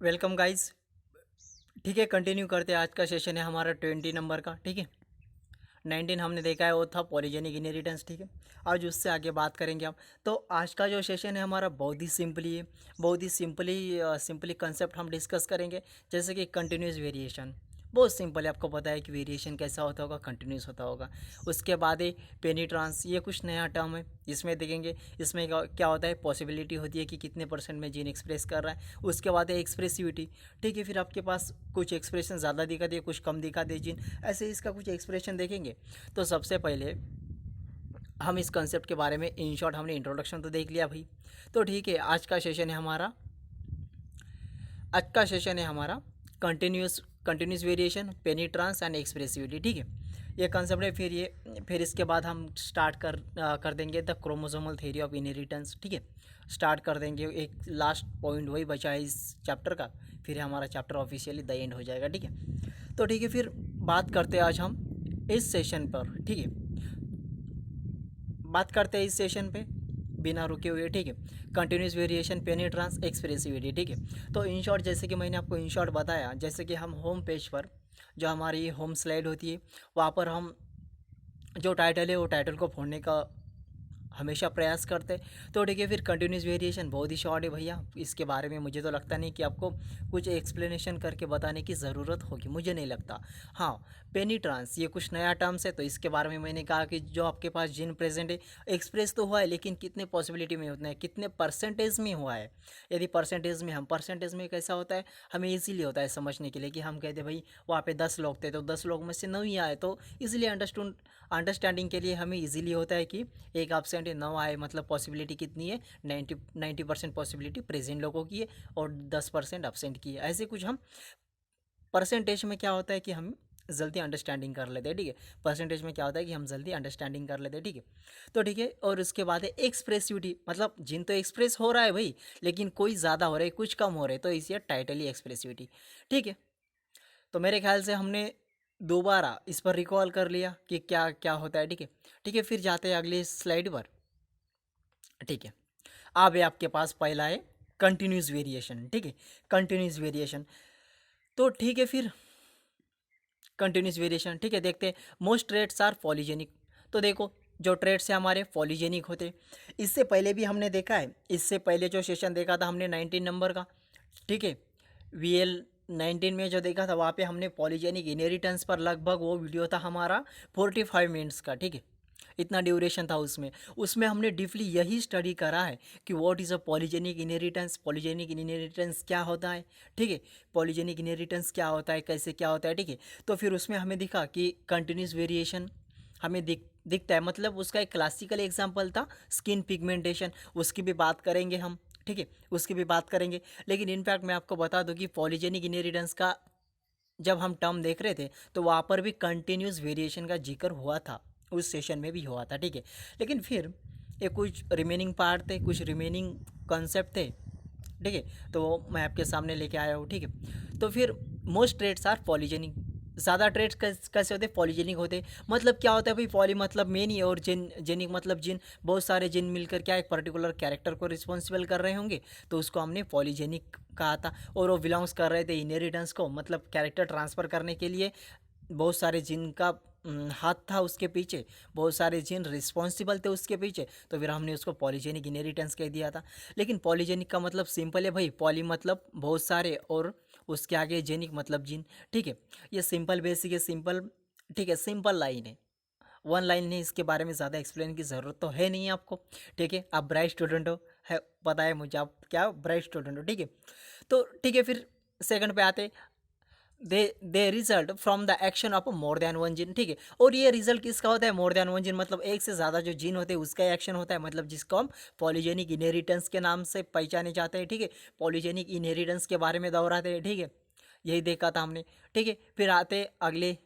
Welcome guys. ठीक है, continue करते हैं। आज का सेशन है हमारा 20 नंबर का। ठीक है, 19 हमने देखा है वो था पॉलीजेनिक इनहेरिटेंस। ठीक है, आज उससे आगे बात करेंगे हम। तो आज का जो सेशन है हमारा बहुत ही सिंपली है, बहुत ही सिंपली कंसेप्ट हम डिस्कस करेंगे। जैसे कि कंटिन्यूस वेरिएशन, बहुत सिंपल है, आपको पता है कि वेरिएशन कैसा होता होगा, कंटिन्यूस होता होगा। उसके बाद है पेनिट्रांस, ये कुछ नया टर्म है, इसमें देखेंगे इसमें क्या होता है। पॉसिबिलिटी होती है कि कितने परसेंट में जीन एक्सप्रेस कर रहा है। उसके बाद है एक्सप्रेसिविटी। ठीक है, फिर आपके पास कुछ एक्सप्रेशन ज़्यादा दिखा दे, कुछ कम दिखा दे जीन, ऐसे इसका कुछ एक्सप्रेशन देखेंगे। तो सबसे पहले हम इस कंसेप्ट के बारे में इन शॉर्ट हमने इंट्रोडक्शन तो देख लिया भाई। तो ठीक है, आज का सेशन है हमारा कंटिन्यूस वेरिएशन, पेनिट्रांस एंड एक्सप्रेसिविटी। ठीक है, ये कंसेप्ट है। फिर इसके बाद हम स्टार्ट कर देंगे the chromosomal theory of inheritance. ठीक है, स्टार्ट कर देंगे। एक लास्ट पॉइंट वही बचा है इस चैप्टर का, फिर हमारा चैप्टर ऑफिशियली द एंड हो जाएगा। ठीक है, तो ठीक है, फिर बात करते हैं आज हम इस सेशन पर। ठीक है, बात करते हैं इस सेशन पे बिना रुके हुए। ठीक है, कंटिन्यूस वेरिएशन, पेनिट्रांस, एक्सप्रेसिविटी। ठीक है, तो इन शॉर्ट जैसे कि मैंने आपको इन शॉर्ट बताया, जैसे कि हम होम पेज पर जो हमारी होम स्लाइड होती है वहाँ पर हम जो टाइटल है वो टाइटल को फोड़ने का हमेशा प्रयास करते। तो ठीक है, फिर कंटिन्यूस वेरिएशन बहुत ही शॉर्ट है भैया, इसके बारे में मुझे तो लगता नहीं कि आपको कुछ एक्सप्लेनेशन करके बताने की ज़रूरत होगी, मुझे नहीं लगता। हाँ, पेनिट्रांस ये कुछ नया टर्म्स है, तो इसके बारे में मैंने कहा कि जो आपके पास जीन प्रेजेंट है, एक्सप्रेस तो हुआ है, लेकिन कितने पॉसिबिलिटी में उतना है, कितने परसेंटेज में हुआ है। यदि परसेंटेज में कैसा होता है, हमें ईजिली होता है समझने के लिए कि हम कहते भाई वहाँ पे 10 लोग थे तो 10 लोग में से 9 ही आए, तो इजीली अंडरस्टैंडिंग के लिए हमें इजीली होता है कि एक एब्सेंट है, 9 आए, मतलब पॉसिबिलिटी कितनी है, 90% पॉसिबिलिटी प्रेजेंट लोगों की है और 10% एब्सेंट की है। ऐसे कुछ हम परसेंटेज में क्या होता है कि हम जल्दी अंडरस्टैंडिंग कर लेते हैं। ठीक है, परसेंटेज में क्या होता है कि हम जल्दी अंडरस्टैंडिंग कर लेते हैं। ठीक है, तो ठीक है, और उसके बाद है एक्सप्रेसिविटी, मतलब जिन तो एक्सप्रेस हो रहा है भाई, लेकिन कोई ज़्यादा हो रहा है, कुछ कम हो रहा है, तो इसे टाइटल ही एक्सप्रेसिविटी। ठीक है, तो मेरे ख्याल से हमने दोबारा इस पर रिकॉल कर लिया कि क्या क्या होता है। ठीक है, ठीक है, फिर जाते हैं अगली स्लाइड पर। ठीक है, अब आपके पास पहला है कंटिन्यूस वेरिएशन। ठीक है, कंटिन्यूस वेरिएशन, तो ठीक है, फिर कंटिन्यूस वेरिएशन। ठीक है, देखते हैं। मोस्ट ट्रेड्स आर पॉलीजेनिक, तो देखो जो ट्रेड्स हैं हमारे पॉलीजेनिक होते। इससे पहले भी हमने देखा है, इससे पहले जो सेशन देखा था हमने 19 नंबर का। ठीक है, VL 19 में जो देखा था वहाँ पे हमने पॉलीजेनिक इनहेरिटेंस पर लगभग वो वीडियो था हमारा 45 मिनट्स का। ठीक है, इतना ड्यूरेशन था उसमें उसमें हमने डीपली यही स्टडी करा है कि what is a polygenic inheritance, polygenic inheritance क्या होता है। ठीक है, पॉलीजेनिक इनहेरिटेंस क्या होता है, कैसे क्या होता है। ठीक है, तो फिर उसमें हमें दिखा कि कंटिन्यूस वेरिएशन हमें दिखता है, मतलब उसका एक क्लासिकल एग्जांपल था स्किन पिगमेंटेशन, उसकी भी बात करेंगे हम। ठीक है, उसकी भी बात करेंगे, लेकिन इनफैक्ट मैं आपको बता दूं कि पॉलीजेनिक इनहेरिटेंस का जब हम टर्म देख रहे थे तो वहाँ पर भी कंटिन्यूस वेरिएशन का जिक्र हुआ था, उस सेशन में भी हुआ था। ठीक है, लेकिन फिर ये कुछ रिमेनिंग पार्ट थे, कुछ रिमेनिंग कॉन्सेप्ट थे। ठीक है, तो वो मैं आपके सामने लेके आया हूँ। ठीक है, तो फिर मोस्ट ट्रेड्स आर पॉलीजेनिक, ज़्यादा ट्रेड्स कैसे होते हैं, पॉलीजेनिक होते हैं। मतलब क्या होता है भाई, पॉली मतलब मेनी और जेनिक मतलब जिन, बहुत सारे जिन मिलकर क्या एक पर्टिकुलर कैरेक्टर को रिस्पॉन्सिबल कर रहे होंगे, तो उसको हमने पॉलीजेनिक कहा था। और वो बिलोंग्स कर रहे थे इनहेरिटेंस को, मतलब कैरेक्टर ट्रांसफ़र करने के लिए बहुत सारे जिन का हाथ था उसके पीछे, बहुत सारे जिन रिस्पॉन्सिबल थे उसके पीछे, तो फिर हमने उसको पॉलीजेनिक इनहेरिटेंस कह दिया था। लेकिन पॉलीजेनिक का मतलब सिंपल है भाई, पॉली मतलब बहुत सारे और उसके आगे जेनिक मतलब जिन। ठीक है, ये सिंपल बेसिक है, सिंपल। ठीक है, सिंपल लाइन है, वन लाइन है, इसके बारे में ज़्यादा एक्सप्लेन की ज़रूरत तो है नहीं आपको। ठीक है, आप ब्राइट स्टूडेंट हो, है पता है मुझे, आप क्या ब्राइट स्टूडेंट हो। ठीक है, तो ठीक है, फिर सेकंड पे आते, they result from the action of more than one gene. ठीक है, और ये रिजल्ट किसका होता है, मोर देन वन जीन, मतलब एक से ज़्यादा जो जीन होते हैं उसका एक्शन होता है, मतलब जिसको हम पॉलीजेनिक इनहेरिटेंस के नाम से पहचाने जाते हैं। ठीक है, पॉलीजेनिक इनहेरिटेंस के बारे में दोहराते हैं। ठीक है, यही देखा था हमने। ठीक है, फिर आते अगले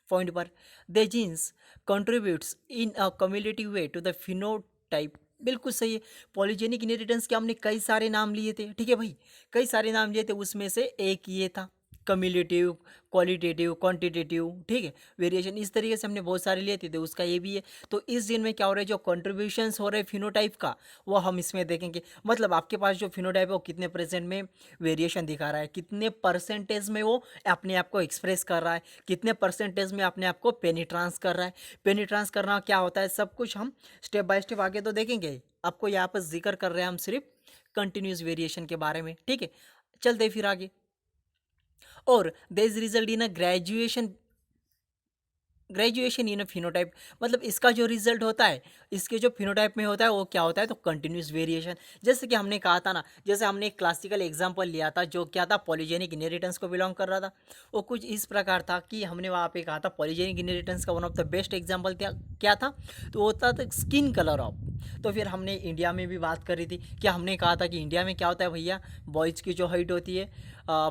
पॉइंट पर, the genes contributes in a cumulative way to the phenotype. बिल्कुल सही है, पॉलीजेनिक इनहेरिटेंस के हमने कई सारे नाम लिए थे। ठीक है भाई, कई सारे नाम लिए थे, उसमें से एक ये था कम्युलेटिव, क्वालिटेटिव, क्वांटिटेटिव, ठीक है, वेरिएशन इस तरीके से हमने बहुत सारे लिए थे, तो उसका ये भी है। तो इस दिन में क्या हो रहा है, जो कंट्रीब्यूशंस हो रहे हैं फिनोटाइप का, वो हम इसमें देखेंगे। मतलब आपके पास जो फिनोटाइप है वो कितने परसेंट में वेरिएशन दिखा रहा है, कितने परसेंटेज में वो अपने आप को एक्सप्रेस कर रहा है, कितने परसेंटेज में अपने आप को पेनिट्रांस कर रहा है। पेनिट्रांस करना क्या होता है, सब कुछ हम स्टेप बाय स्टेप आगे तो देखेंगे। आपको यहाँ पर जिक्र कर रहे हैं हम सिर्फ कंटिन्यूस वेरिएशन के बारे में, ठीक है। चलते फिर आगे। और there is result in a graduation in a phenotype, मतलब इसका जो रिजल्ट होता है, इसके जो फिनोटाइप में होता है वो क्या होता है, तो कंटिन्यूस वेरिएशन। जैसे कि हमने कहा था ना, जैसे हमने एक क्लासिकल एग्जांपल लिया था जो क्या था, पॉलीजेनिक इनहेरिटेंस को बिलोंग कर रहा था। वो कुछ इस प्रकार था कि हमने वहाँ पे कहा था पॉलीजेनिक इनहेरिटेंस का one of the best example क्या था, तो होता था स्किन कलर ऑफ। तो फिर हमने इंडिया में भी बात करी थी, क्या हमने कहा था कि इंडिया में क्या होता है भैया, बॉयज़ की जो हाइट होती है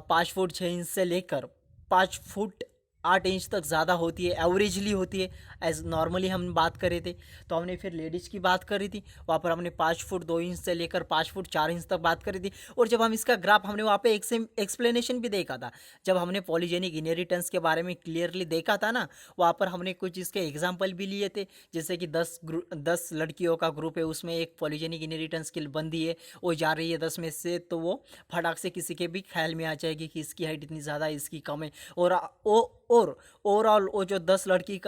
5 फुट 6 इंच से लेकर 5 फुट 8 इंच तक ज़्यादा होती है, एवरेजली होती है। एज नॉर्मली हम बात कर रहे थे, तो हमने फिर लेडीज़ की बात करी थी, वहाँ पर हमने 5 फुट 2 इंच से लेकर 5 फुट 4 इंच तक बात करी थी। और जब हम इसका ग्राफ, हमने वहाँ पे एक्सप्लेनेशन भी देखा था, जब हमने पॉलीजेनिक इनहेरिटेंस के बारे में क्लियरली देखा था ना, वहाँ पर हमने कुछ इसके एग्जाम्पल भी लिए थे। जैसे कि 10 लड़कियों का ग्रुप है, उसमें एक पॉलीजेनिक इनहेरिटेंस की बंदी है, वो जा रही है 10 में से, तो वो फटाक से किसी के भी ख्याल में आ जाएगी कि इसकी हाइट इतनी ज़्यादा, इसकी कम है। और ओवरऑल वो जो 10 लड़की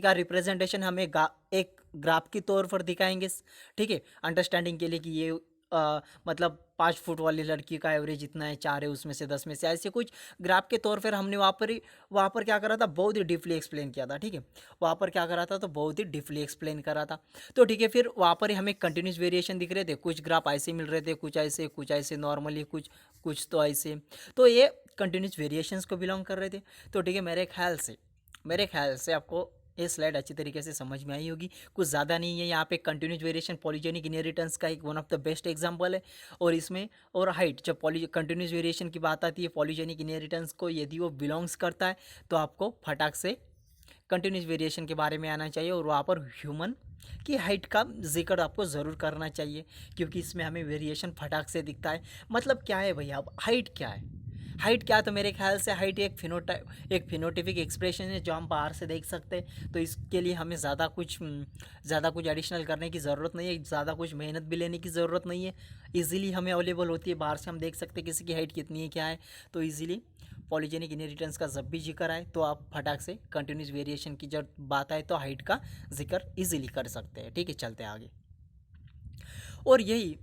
का रिप्रेजेंटेशन हमें एक ग्राफ के तौर पर दिखाएंगे, ठीक है, अंडरस्टैंडिंग के लिए कि ये मतलब 5 फुट वाली लड़की का एवरेज इतना है, 4 है उसमें से 10 में से, ऐसे कुछ ग्राफ के तौर पर हमने वहाँ पर क्या करा था, बहुत ही डीपली एक्सप्लेन किया था, ठीक है। वहाँ पर क्या करा था, तो बहुत ही डीपली एक्सप्लेन करा था। तो ठीक है, फिर वहाँ पर हमें कंटिन्यूस वेरिएशन दिख रहे थे, कुछ ग्राफ ऐसे मिल रहे थे, कुछ ऐसे नॉर्मली, कुछ तो ऐसे। तो ये कंटिन्यूस वेरिएशंस को बिलोंग कर रहे थे। तो ठीक है, मेरे ख्याल से आपको ये स्लाइड अच्छी तरीके से समझ में आई होगी। कुछ ज़्यादा नहीं है, यहाँ पे कंटिन्यूस वेरिएशन पॉलीजेनिक इनहेरिटेंस का एक one of the best example है। और इसमें और हाइट, जब कंटिन्यूस वेरिएशन की बात आती है पॉलीजेनिक इनहेरिटेंस को, यदि वो बिलोंग्स करता है तो आपको फटाक से कंटिन्यूस वेरिएशन के बारे में आना चाहिए, और वहाँ पर ह्यूमन की हाइट का जिक्र आपको ज़रूर करना चाहिए, क्योंकि इसमें हमें वेरिएशन फटाक से दिखता है। मतलब क्या है भैया, अब हाइट क्या है, तो मेरे ख्याल से हाइट एक फिनोटाइपिक एक्सप्रेशन है जो हम बाहर से देख सकते हैं। तो इसके लिए हमें ज़्यादा कुछ एडिशनल करने की ज़रूरत नहीं है, ज़्यादा कुछ मेहनत भी लेने की ज़रूरत नहीं है। इजीली हमें अवेलेबल होती है, बाहर से हम देख सकते हैं किसी की हाइट कितनी है, क्या है। तो इजीली पॉलीजेनिक इनहेरिटेंस का जब भी जिक्र आए तो आप फटाक से कंटिन्यूस वेरिएशन की जब बात आए तो हाइट का जिक्र इजीली कर सकते हैं, ठीक है। चलते हैं आगे। और यही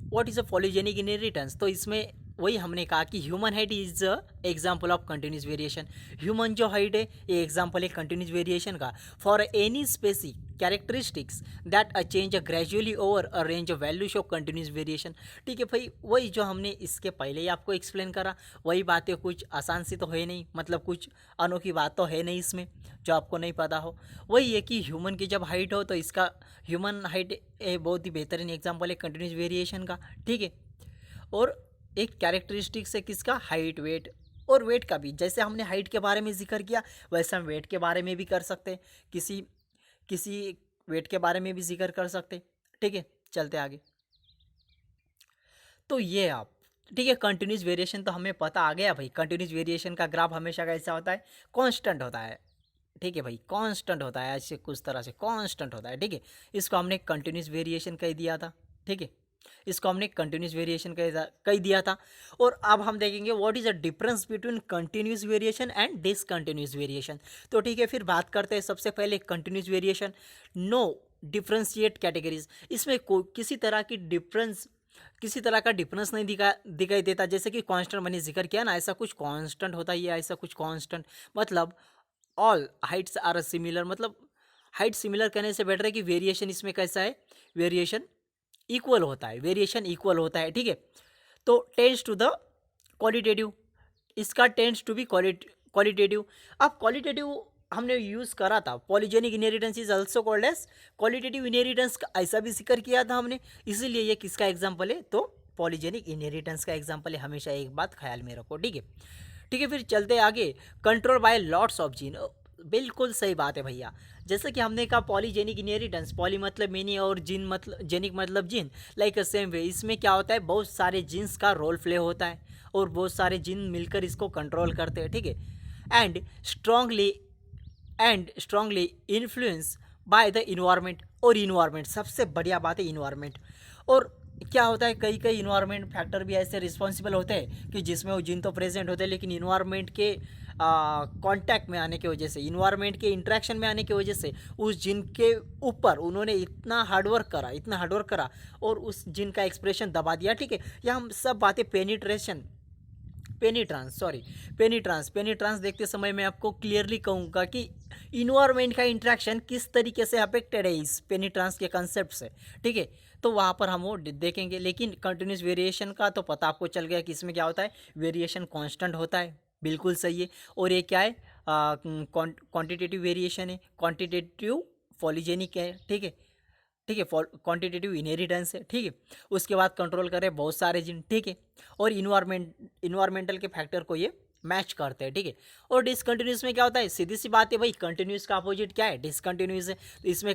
what is a polygenic inheritance, तो इसमें वही हमने कहा कि human height is example of continuous variation. Human जो हाइट है ये एग्जाम्पल है कंटिन्यूस वेरिएशन का। For any स्पेसिक characteristics that a change gradually over a range of value show continuous variation. ठीक है भाई, वही जो हमने इसके पहले ही आपको एक्सप्लेन करा, वही बातें, कुछ आसान सी तो है नहीं, मतलब कुछ अनोखी बात तो है नहीं इसमें जो आपको नहीं पता हो। वही है कि ह्यूमन की जब हाइट हो तो इसका ह्यूमन हाइट बहुत ही बेहतरीन एग्जाम्पल है कंटिन्यूस वेरिएशन का, ठीक है। और एक कैरेक्टरिस्टिक्स है किसका, हाइट, वेट, और वेट का भी, जैसे हमने हाइट के बारे में जिक्र किया वैसे हम वेट के बारे में भी कर सकते हैं, किसी वेट के बारे में भी जिक्र कर सकते हैं, ठीक है। चलते आगे। तो ये आप, ठीक है, कंटिन्यूस वेरिएशन तो हमें पता आ गया भाई। कंटिन्यूस वेरिएशन का ग्राफ हमेशा कैसा होता है, कांस्टेंट होता है, ठीक है भाई, कांस्टेंट होता है, ऐसे कुछ तरह से कांस्टेंट होता है, ठीक है। इसको हमने कंटिन्यूस वेरिएशन कह दिया था, ठीक है, इसको हमने कंटिन्यूस वेरिएशन कह दिया था। और अब हम देखेंगे what is the difference between continuous variation and discontinuous variation. तो ठीक है, फिर बात करते हैं सबसे पहले continuous variation. No differentiate categories, इसमें किसी तरह का डिफरेंस नहीं दिखाई देता। जैसे कि कांस्टेंट मैंने जिक्र किया ना, ऐसा कुछ कांस्टेंट होता है या ऐसा कुछ कांस्टेंट, मतलब ऑल हाइट्स आर सिमिलर, मतलब हाइट सिमिलर कहने से बेटर है कि वेरिएशन इसमें कैसा है, वेरिएशन इक्वल होता है, ठीक है। तो टेंड्स टू द क्वालिटेटिव, इसका टेंड्स टू बी क्वालिटेटिव। अब क्वालिटेटिव हमने यूज़ करा था, polygenic inheritance is also called as qualitative inheritance का ऐसा भी जिक्र किया था हमने, इसीलिए ये किसका एग्जाम्पल है, तो पॉलीजेनिक इनहेरिटेंस का एग्जाम्पल है। हमेशा एक बात ख्याल में रखो, ठीक है। ठीक है, फिर चलते आगे। Control by lots of gene, बिल्कुल सही बात है भैया। जैसे कि हमने कहा पॉलीजेनिक इनहेरिटेंस, पॉली मतलब मेनी और जीन मतलब जेनिक मतलब जीन, लाइक सेम वे इसमें क्या होता है, बहुत सारे जीन्स का रोल प्ले होता है, और बहुत सारे जिन मिलकर इसको कंट्रोल करते हैं, ठीक है। And strongly influence by the environment, और इन्वायरमेंट सबसे बढ़िया बात है, इन्वायरमेंट। और क्या होता है, कई कई इन्वायरमेंट फैक्टर भी ऐसे रिस्पॉन्सिबल होते हैं कि जिसमें वो जिन तो प्रेजेंट होते हैं, लेकिन इन्वायरमेंट के कांटेक्ट में आने की वजह से, इन्वायरमेंट के इंटरेक्शन में आने की वजह से उस जिन के ऊपर उन्होंने इतना हार्डवर्क करा और उस जिन का एक्सप्रेशन दबा दिया, ठीक है। यह हम सब बातें पेनिट्रांस देखते समय मैं आपको क्लियरली कहूँगा कि इन्वायरमेंट का इंटरेक्शन किस तरीके से अफेक्टेड है इस पेनिट्रांस के कंसेप्ट से, ठीक है। तो वहाँ पर हम वो देखेंगे। लेकिन कंटिन्यूस वेरिएशन का तो पता आपको चल गया कि इसमें क्या होता है, वेरिएशन कांस्टेंट होता है, बिल्कुल सही है। और ये क्या है, क्वांटिटेटिव वेरिएशन है, क्वांटिटेटिव पॉलीजेनिक है, ठीक है, क्वांटिटेटिव इनहेरिटेंस है, ठीक है। उसके बाद कंट्रोल करें बहुत सारे जिन, ठीक है। और इन्वायरमेंटल के फैक्टर को ये मैच करते हैं, ठीक है। और डिसकंटिन्यूस में क्या होता है, सीधी सी बात है भाई, कंटिन्यूस का अपोजिट क्या है, डिसकंटिन्यूस है। तो इसमें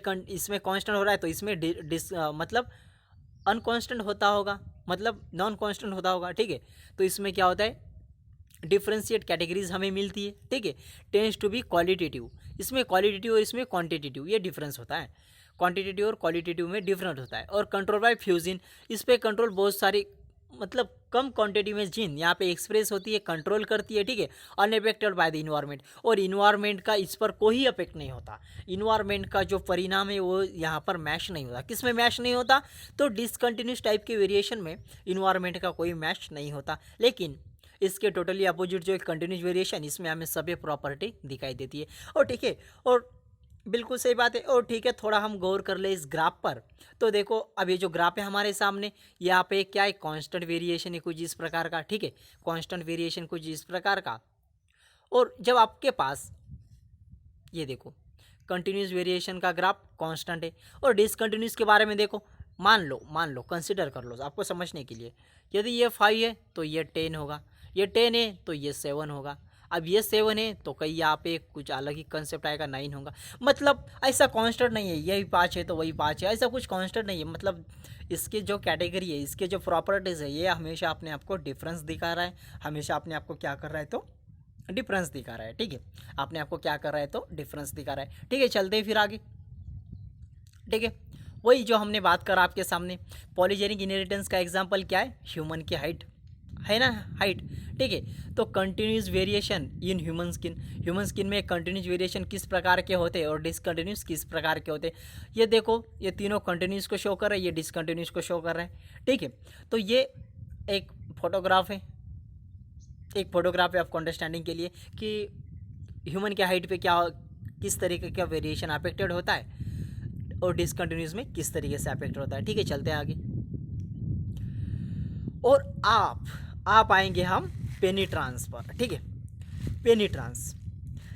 कांस्टेंट हो रहा है तो इसमें मतलब अनकांस्टेंट होता होगा, मतलब नॉन कांस्टेंट होता होगा, ठीक है। तो इसमें क्या होता है, डिफ्रेंशिएट कैटेगरीज हमें मिलती है, ठीक है। टेंस टू बी क्वालिटेटिव, इसमें क्वालिटेटिव और इसमें क्वांटिटेटिव ये डिफरेंस होता है, क्वांटिटेटिव और क्वालिटेटिव में डिफरेंट होता है। और कंट्रोल बाय फ्यूजन, इस पर कंट्रोल बहुत सारी, मतलब कम क्वांटिटी में जीन यहाँ पे एक्सप्रेस होती है, कंट्रोल करती है, ठीक है, अनअफेक्टेड बाय द इन्वायरमेंट। और इन्वायरमेंट का इस पर कोई अफेक्ट नहीं होता, इन्वायरमेंट का जो परिणाम है वो यहाँ पर मैच नहीं होता। किस में मैच नहीं होता, तो डिसकंटिन्यूस टाइप के वेरिएशन में इन्वायरमेंट का कोई मैच नहीं होता। लेकिन इसके टोटली अपोजिट जो एक कंटिन्यूस वेरिएशन, इसमें हमें सभी प्रॉपर्टी दिखाई देती है। और ठीक है, और बिल्कुल सही बात है। और ठीक है, थोड़ा हम गौर कर ले इस ग्राफ पर। तो देखो अब ये जो ग्राफ है हमारे सामने, यहाँ पे क्या है, कांस्टेंट वेरिएशन है कुछ इस प्रकार का, ठीक है, कांस्टेंट वेरिएशन कुछ इस प्रकार का। और जब आपके पास ये देखो कंटिन्यूस वेरिएशन का ग्राफ कांस्टेंट है, और डिसकंटिन्यूस के बारे में देखो, मान लो कंसिडर कर लो आपको समझने के लिए, यदि ये 5 है तो ये 10 होगा, ये 10 है तो ये 7 होगा। अब ये 7 है तो कहीं यहाँ पे कुछ अलग ही कंसेप्ट आएगा, 9 होगा। मतलब ऐसा कांस्टेंट नहीं है, यही 5 है तो वही 5 है, ऐसा कुछ कांस्टेंट नहीं है। मतलब इसकी जो कैटेगरी है, इसके जो प्रॉपर्टीज़ है, ये हमेशा अपने आप को डिफरेंस दिखा रहा है, हमेशा अपने आप को क्या कर रहा है, तो डिफरेंस दिखा रहा है, ठीक है। अपने आप को क्या कर रहा है, तो डिफरेंस दिखा रहा है, ठीक है। चलते हैं फिर आगे, ठीक है। वही जो हमने बात करा आपके सामने, पॉलीजेनिक इनहेरिटेंस का एग्जांपल क्या है, ह्यूमन की हाइट है ना, हाइट, ठीक है। तो continuous variation in human skin में कंटिन्यूस वेरिएशन किस प्रकार के होते हैं और डिसकंटिन्यूस किस प्रकार के होते हैं। ये देखो, ये तीनों कंटिन्यूस को शो कर रहे हैं, ये डिसकंटिन्यूस को शो कर रहे हैं, ठीक है। तो ये एक फोटोग्राफ है, आपको अंडरस्टैंडिंग के लिए कि ह्यूमन के हाइट पे क्या, किस तरीके का वेरिएशन अफेक्टेड होता है और डिसकंटिन्यूस में किस तरीके से अफेक्टेड होता है, ठीक है। चलते हैं आगे। और आप आएंगे हम पेनिट्रांस पर, ठीक है। पेनिट्रांस,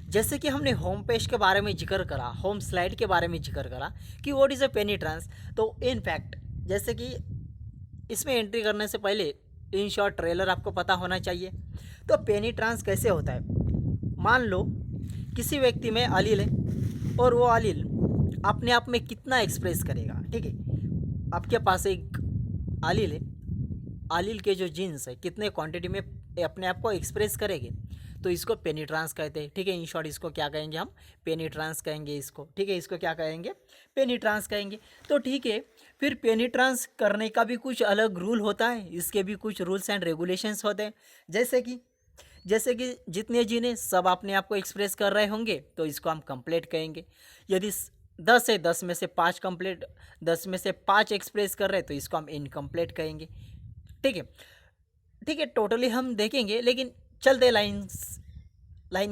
जैसे कि हमने होम पेज के बारे में जिक्र करा, होम स्लाइड के बारे में जिक्र करा कि व्हाट इज़ अ पेनिट्रांस। तो इनफैक्ट जैसे कि इसमें एंट्री करने से पहले इन शॉर्ट ट्रेलर आपको पता होना चाहिए। तो पेनिट्रांस कैसे होता है, मान लो किसी व्यक्ति में अलील है और वो अलील अपने आप में कितना एक्सप्रेस करेगा, ठीक है। आपके पास एक अलील है, अलील के जो जीन्स है कितने क्वांटिटी में अपने आप को एक्सप्रेस करेंगे, तो इसको पेनिट्रांस कहते हैं, ठीक है। इन शॉर्ट इसको क्या कहेंगे हम, पेनिट्रांस कहेंगे इसको, ठीक है। इसको क्या कहेंगे, पेनिट्रांस कहेंगे। तो ठीक है, फिर पेनिट्रांस करने का भी कुछ अलग रूल होता है, इसके भी कुछ रूल्स एंड रेगुलेशंस होते हैं। जैसे कि जितने जीने सब अपने आप को एक्सप्रेस कर रहे होंगे तो इसको हम कंप्लीट कहेंगे। यदि 10 है, 10 में से 5 कंप्लीट, 10 में से 5 एक्सप्रेस कर रहे हैं तो इसको हम इनकम्प्लीट कहेंगे, ठीक है। टोटली हम देखेंगे, लेकिन चलते लाइन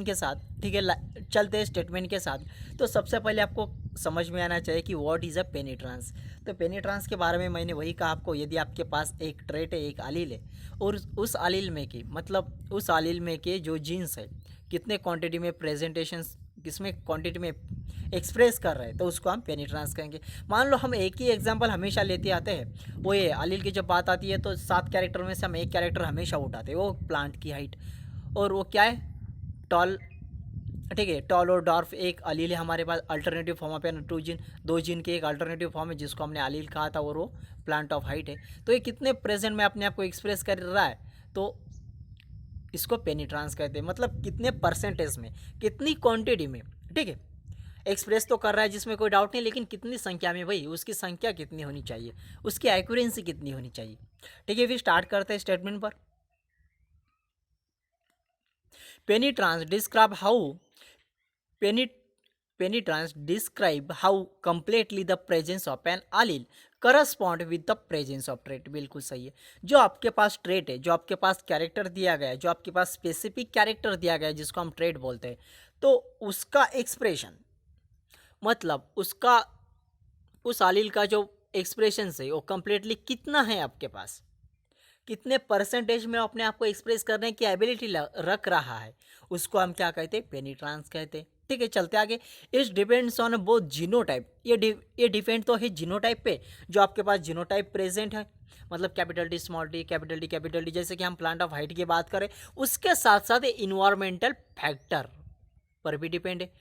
के साथ, ठीक है, चलते स्टेटमेंट के साथ। तो सबसे पहले आपको समझ में आना चाहिए कि व्हाट इज़ अ पेनिट्रांस। तो पेनिट्रांस के बारे में मैंने वही कहा आपको, यदि आपके पास एक ट्रेट है, एक अलील है, और उस अलील में के, मतलब उस अलील में के जो जीन्स है कितने क्वांटिटी में प्रेजेंटेशन, किसमें क्वांटिटी में एक्सप्रेस कर रहे हैं, तो उसको हम पेनिट्रांस कहेंगे। मान लो हम एक ही एग्जांपल हमेशा लेते आते हैं, वो ये अलील की जब बात आती है तो 7 कैरेक्टर में से हम एक कैरेक्टर हमेशा उठाते हैं, वो प्लांट की हाइट, और वो क्या है, टॉल, ठीक है। टॉल और डॉर्फ एक अलील है हमारे पास, alternative form of an 2 gene के एक अल्टरनेटिव फॉर्म है जिसको हमने अलील कहा था, और वो प्लांट ऑफ हाइट है। तो ये कितने प्रेजेंट में अपने आप को एक्सप्रेस कर रहा है, तो इसको पेनिट्रांस कहते हैं, मतलब कितने परसेंटेज में, कितनी क्वांटिटी में, ठीक है। एक्सप्रेस तो कर रहा है जिसमें कोई डाउट नहीं, लेकिन कितनी संख्या में भाई, उसकी संख्या कितनी होनी चाहिए, उसकी एक्यूरेंसी कितनी होनी चाहिए, ठीक है। फिर स्टार्ट करते हैं स्टेटमेंट पर। Penetrance describe how penny penetrance describe how completely the presence of an allele correspond with the presence of trait. बिल्कुल सही है। जो आपके पास ट्रेट है, जो आपके पास कैरेक्टर दिया गया है, जो आपके पास स्पेसिफिक कैरेक्टर दिया गया है जिसको हम ट्रेट बोलते हैं, तो उसका एक्सप्रेशन मतलब उसका उस allele का जो एक्सप्रेशन है वो कंप्लीटली कितना है आपके पास, कितने परसेंटेज में अपने आप को एक्सप्रेस करने की एबिलिटी रख रहा है, उसको हम क्या कहते हैं, पेनिट्रांस कहते हैं, ठीक है। चलते आगे। It's depends on both genotype. ये डिपेंड तो है जीनोटाइप पे, जो आपके पास जीनोटाइप प्रेजेंट है, मतलब capital D small D capital D, जैसे कि हम प्लांट ऑफ हाइट की बात करें, उसके साथ साथ इन्वायरमेंटल फैक्टर पर भी डिपेंड है।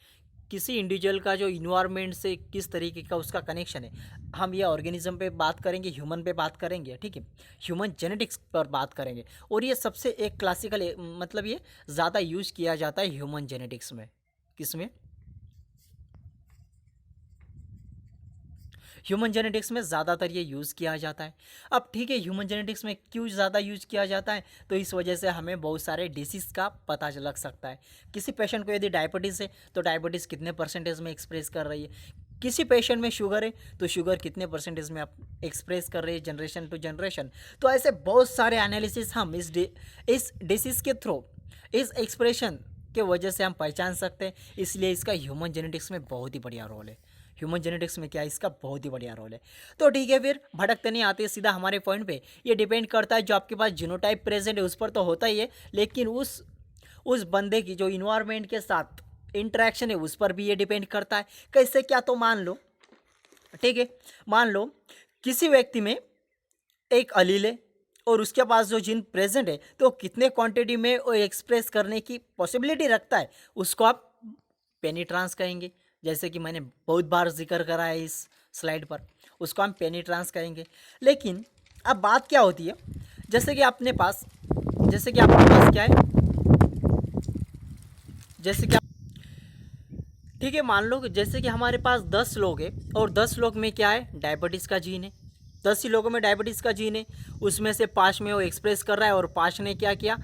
किसी इंडिविजुअल का जो इन्वायरमेंट से किस तरीके का उसका कनेक्शन है, हम ये ऑर्गेनिज्म पे बात करेंगे, ह्यूमन पे बात करेंगे, ठीक है, ह्यूमन जेनेटिक्स पर बात करेंगे। और ये सबसे एक क्लासिकल मतलब ये ज़्यादा यूज किया जाता है ह्यूमन जेनेटिक्स में। किसमें? ह्यूमन जेनेटिक्स में ज़्यादातर ये यूज़ किया जाता है। अब ठीक है, ह्यूमन जेनेटिक्स में क्यों ज़्यादा यूज़ किया जाता है, तो इस वजह से हमें बहुत सारे डिसीज़ का पता लग सकता है। किसी पेशेंट को यदि डायबिटीज़ है तो डायबिटीज़ कितने परसेंटेज में एक्सप्रेस कर रही है, किसी पेशेंट में शुगर है तो शुगर कितने परसेंटेज में आप एक्सप्रेस कर रही है जनरेशन टू जनरेशन। तो ऐसे बहुत सारे एनालिसिस हम इस डिसीज़ के थ्रू, इस एक्सप्रेशन के वजह से हम पहचान सकते हैं। इसलिए इसका ह्यूमन जेनेटिक्स में बहुत ही बढ़िया रोल है। ह्यूमन जेनेटिक्स में क्या है, इसका बहुत ही बढ़िया रोल है। तो ठीक है, फिर भटकते नहीं आते, सीधा हमारे पॉइंट पे। ये डिपेंड करता है जो आपके पास जीनोटाइप प्रेजेंट है उस पर तो होता ही है, लेकिन उस बंदे की जो इन्वायरमेंट के साथ इंटरेक्शन है उस पर भी ये डिपेंड करता है। कैसे, क्या, तो मान लो, ठीक है, मान लो किसी व्यक्ति में एक अलील है और उसके पास जो जीन प्रेजेंट है तो कितने क्वांटिटी में वो एक्सप्रेस करने की पॉसिबिलिटी रखता है, उसको आप पेनिट्रांस कहेंगे। जैसे कि मैंने बहुत बार जिक्र करा है इस स्लाइड पर, उसको हम पेनिट्रांस कहेंगे। लेकिन अब बात क्या होती है, जैसे कि आपके पास क्या है, जैसे कि ठीक है, मान लो कि जैसे कि हमारे पास 10 लोग हैं और 10 लोग में क्या है, डायबिटीज़ का जीन है। 10 ही लोगों में डायबिटीज़ का जीन है, उसमें से 5 में वो एक्सप्रेस कर रहा है और 5 ने क्या किया,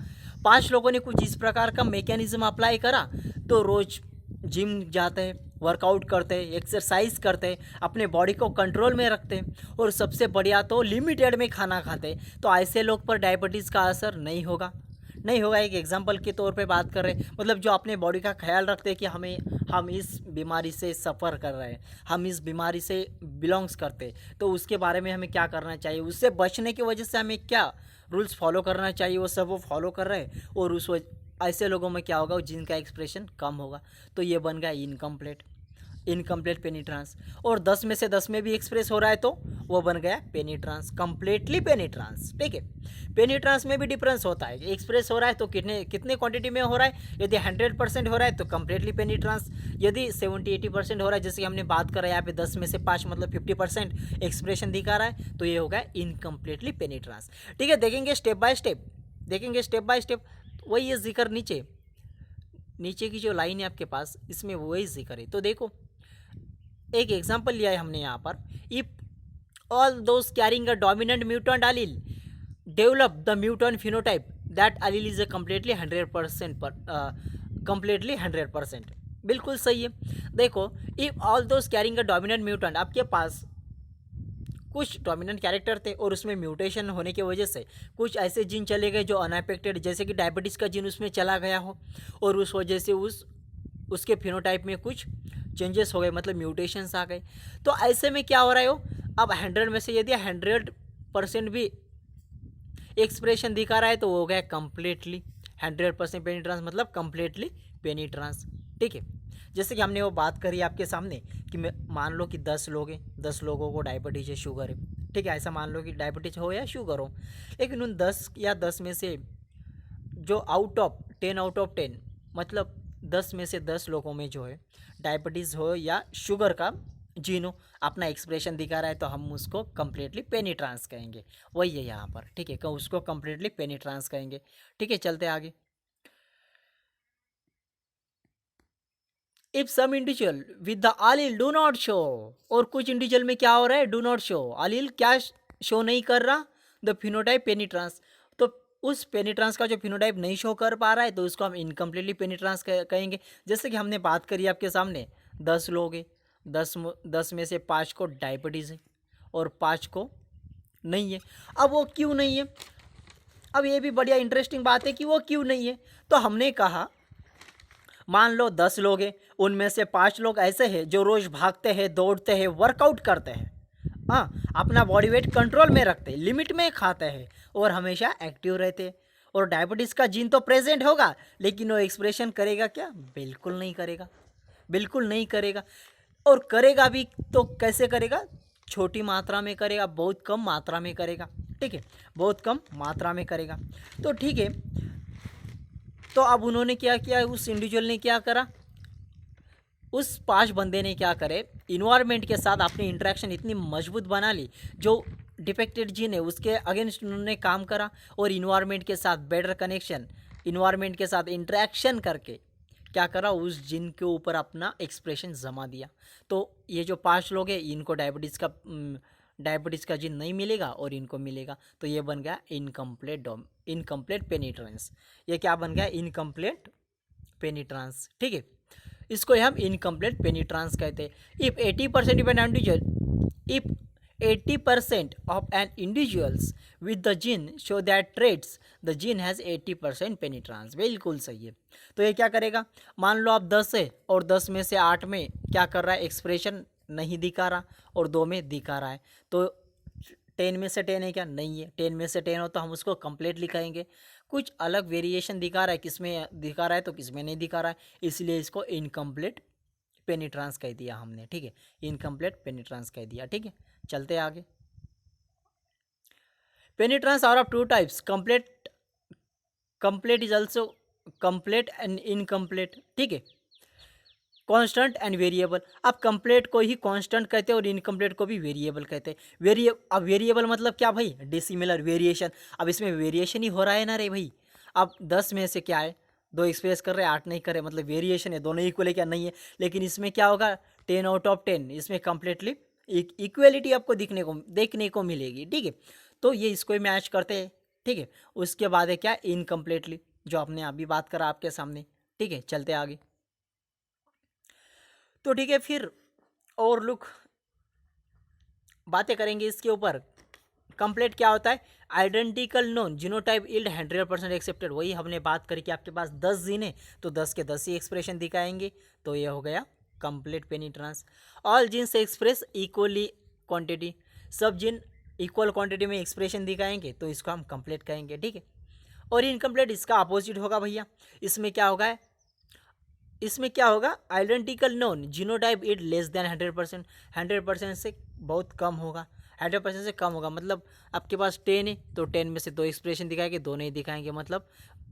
5 लोगों ने कुछ इस प्रकार का मैकेनिज्म अप्लाई करा, तो रोज़ जिम जाते हैं, वर्कआउट करते हैं, एक्सरसाइज करते हैं, अपने बॉडी को कंट्रोल में रखते हैं, और सबसे बढ़िया तो लिमिटेड में खाना खाते हैं। तो ऐसे लोग पर डायबिटीज़ का असर नहीं होगा। एक एग्जांपल के तौर पे बात कर रहे हैं, मतलब जो अपने बॉडी का ख्याल रखते हैं कि हम इस बीमारी से सफ़र कर रहे हैं, हम इस बीमारी से बिलोंग्स करते हैं, तो उसके बारे में हमें क्या करना चाहिए, उससे बचने की वजह से हमें क्या रूल्स फॉलो करना चाहिए, वो सब वो फॉलो कर रहे हैं। और ऐसे लोगों में क्या होगा, जिनका एक्सप्रेशन कम होगा, तो ये बन गया इनकम्प्लीट पेनिट्रांस। और 10 में से 10 में भी एक्सप्रेस हो रहा है तो वो बन गया पेनिट्रांस, कंप्लीटली पेनिट्रांस, ठीक है। पेनिट्रांस में भी डिफरेंस होता है, एक्सप्रेस हो रहा है तो कितने क्वांटिटी में हो रहा है। यदि 100% हो रहा है तो कंप्लीटली पेनिट्रांस, यदि 70-80% हो रहा है, जैसे कि हमने बात करा यहाँ पे 10 में से 5 मतलब 50% एक्सप्रेशन दिखा रहा है, तो ये होगा इनकम्प्लीटली पेनिट्रांस, ठीक है। देखेंगे स्टेप बाय स्टेप, वही ये जिक्र नीचे की जो लाइन है आपके पास, इसमें वही जिक्र है। तो देखो, एक एग्जांपल लिया है हमने यहाँ पर, if all those carrying a dominant mutant allele develop the mutant phenotype, that allele is a completely 100%। बिल्कुल सही है। देखो, if all those carrying a dominant mutant, आपके पास कुछ डोमिनेंट कैरेक्टर थे और उसमें म्यूटेशन होने की वजह से कुछ ऐसे जीन चले गए जो अनअफेक्टेड, जैसे कि डायबिटीज़ का जीन उसमें चला गया हो, और उस वजह से उसके फिनोटाइप में कुछ चेंजेस हो गए, मतलब म्यूटेशंस आ गए। तो ऐसे में क्या हो रहा है, अब 100 में से यदि 100% भी एक्सप्रेशन दिखा रहा है तो वो हो गया कंप्लीटली 100% पेनिट्रांस, मतलब कंप्लीटली पेनिट्रांस, ठीक है। जैसे कि हमने वो बात करी आपके सामने कि मान लो कि 10 लोग हैं, 10 लोगों को डायबिटीज़ है, शुगर है, ठीक है। ऐसा मान लो कि डायबिटीज़ हो या शुगर हो, लेकिन उन 10 में से जो आउट ऑफ 10 मतलब 10 में से 10 लोगों में जो है डायबिटीज़ हो या शुगर का जीन हो, अपना एक्सप्रेशन दिखा रहा है, तो हम उसको कम्प्लीटली पेनिट्रांस कहेंगे। वही है यहाँ पर, ठीक है, उसको कम्प्लीटली पेनिट्रांस कहेंगे, ठीक है। चलते आगे। If some individual with the allele do not show, और कुछ इंडिविजुअल में क्या हो रहा है, डू नॉट शो, allele क्या शो नहीं कर रहा, द फिनोटाइप पेनिट्रांस। तो उस पेनिट्रांस का जो फिनोटाइप नहीं शो कर पा रहा है तो उसको हम इनकम्प्लीटली पेनिट्रांस कहेंगे। जैसे कि हमने बात करी आपके सामने 10 लोग हैं, 10 में से 5 को डायबिटीज़ है और 5 को नहीं है। अब वो क्यों नहीं है, अब ये भी बढ़िया इंटरेस्टिंग बात है कि वो क्यों नहीं है। तो हमने कहा मान लो 10 लोग हैं, उनमें से 5 लोग ऐसे हैं जो रोज़ भागते हैं, दौड़ते हैं, वर्कआउट करते हैं, हाँ, अपना बॉडी वेट कंट्रोल में रखते हैं, लिमिट में खाते हैं और हमेशा एक्टिव रहते हैं। और डायबिटीज़ का जीन तो प्रेजेंट होगा, लेकिन वो एक्सप्रेशन करेगा क्या, बिल्कुल नहीं करेगा, बिल्कुल नहीं करेगा। और करेगा भी तो कैसे करेगा, छोटी मात्रा में करेगा, बहुत कम मात्रा में करेगा, ठीक है, बहुत कम मात्रा में करेगा। तो ठीक है, तो अब उन्होंने क्या किया, उस इंडिविजुअल ने क्या करा, उस 5 बंदे ने क्या करे, इन्वायरमेंट के साथ अपनी इंटरेक्शन इतनी मजबूत बना ली, जो डिफेक्टेड जीन है उसके अगेंस्ट उन्होंने काम करा और इन्वायरमेंट के साथ बेटर कनेक्शन, इन्वायरमेंट के साथ इंटरेक्शन करके क्या करा, उस जीन के ऊपर अपना एक्सप्रेशन जमा दिया। तो ये जो 5 लोग हैं इनको डायबिटीज़ का जीन नहीं मिलेगा और इनको मिलेगा, तो ये बन गया इनकम्प्लीट पेनिट्रेंस। ये क्या बन गया, इनकम्प्लीट पेनिट्रांस, ठीक है, इसको हम इनकम्प्लीट पेनिट्रांस कहते हैं। If 80% of an individual, if 80% of an individuals with the gene show that traits, the gene has 80% penetrance। बिल्कुल सही है। तो ये क्या करेगा, मान लो आप 10 है और 10 में से 8 में क्या कर रहा है, एक्सप्रेशन नहीं दिखा रहा और 2 में दिखा रहा है, तो 10 में से 10 है क्या, नहीं है, 10 में से 10 हो तो हम उसको कंप्लीटली कहेंगे। कुछ अलग वेरिएशन दिखा रहा है, किस में दिखा रहा है तो किस में नहीं दिखा रहा है, इसलिए इसको इनकम्प्लीट पेनिट्रांस कह दिया हमने, ठीक है, इनकम्प्लीट पेनिट्रांस कह दिया, ठीक है। चलते आगे। Penetrance are of 2 types, complete is also complete and incomplete, ठीक है, कांस्टेंट एंड वेरिएबल। अब कंप्लीट को ही कांस्टेंट कहते हैं और इनकम्प्लीट को भी वेरिएबल कहते हैं। अब वेरिएबल मतलब क्या भाई, डिसिमिलर, वेरिएशन। अब इसमें वेरिएशन ही हो रहा है ना रे भाई। अब 10 में से क्या है, 2 एक्सप्रेस कर रहे हैं, 8 नहीं कर रहे, मतलब वेरिएशन है, दोनों इक्वल है क्या, नहीं है। लेकिन इसमें क्या होगा, 10 आउट ऑफ 10, इसमें कंप्लीटली इक्वलिटी आपको देखने को मिलेगी, ठीक है। तो ये इसको मैच करते हैं, ठीक है। उसके बाद है क्या, इनकम्प्लीटली, जो आपने अभी बात करा आपके सामने, ठीक है। चलते आगे। तो ठीक है, फिर और लोग बातें करेंगे इसके ऊपर। कंप्लीट क्या होता है, identical known genotype yield 100% accepted. वही हमने बात करी कि आपके पास 10 जीन है तो 10 के 10 ही एक्सप्रेशन दिखाएंगे, तो ये हो गया complete penetrance. All genes express equally quantity, सब जीन इक्वल क्वांटिटी में एक्सप्रेशन दिखाएंगे तो इसको हम कंप्लीट कहेंगे, ठीक है। और इनकम्प्लीट इसका अपोजिट होगा भैया। इसमें क्या होगा, इसमें क्या होगा, identical known genotype it less than 100%, 100% से बहुत कम होगा, 100% से कम होगा। मतलब आपके पास 10 है तो 10 में से 2 एक्सप्रेशन दिखाएंगे, 2 नहीं दिखाएंगे, मतलब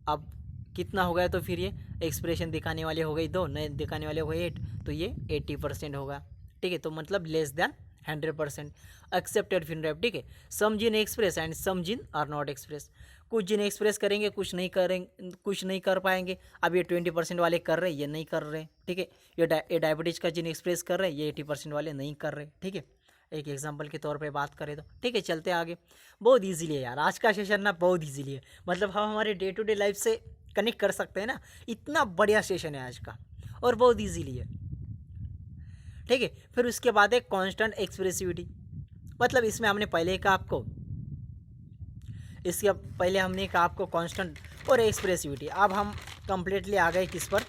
अब कितना हो गया, तो फिर ये एक्सप्रेशन दिखाने वाले हो गए 2, नहीं दिखाने वाले हो गए 8, तो ये 80% होगा, ठीक है। तो मतलब लेस देन 100% एक्सेप्टेड फिनोटाइप, ठीक है। Some gene express and some gene are not express. कुछ जीन एक्सप्रेस करेंगे, कुछ नहीं करेंगे, कुछ नहीं कर पाएंगे। अब ये 20% वाले कर रहे हैं, ये नहीं कर रहे, ठीक है। ये डायबिटीज़ का जीन एक्सप्रेस कर रहे हैं, ये 80% वाले नहीं कर रहे, ठीक है। एक एग्जांपल के तौर पे बात करें तो, ठीक है। चलते आगे। बहुत इजीली है यार आज का सेशन ना, बहुत इजीली है, मतलब हम हमारे डे टू डे लाइफ से कनेक्ट कर सकते हैं ना, इतना बढ़िया सेशन है आज का और बहुत इजीली है, ठीक है। फिर उसके बाद है कांस्टेंट एक्सप्रेसिविटी, मतलब इसमें हमने पहले कहा आपको, इसके पहले हमने कहा आपको कांस्टेंट और एक्सप्रेसिविटी। अब हम कंप्लीटली आ गए किस पर,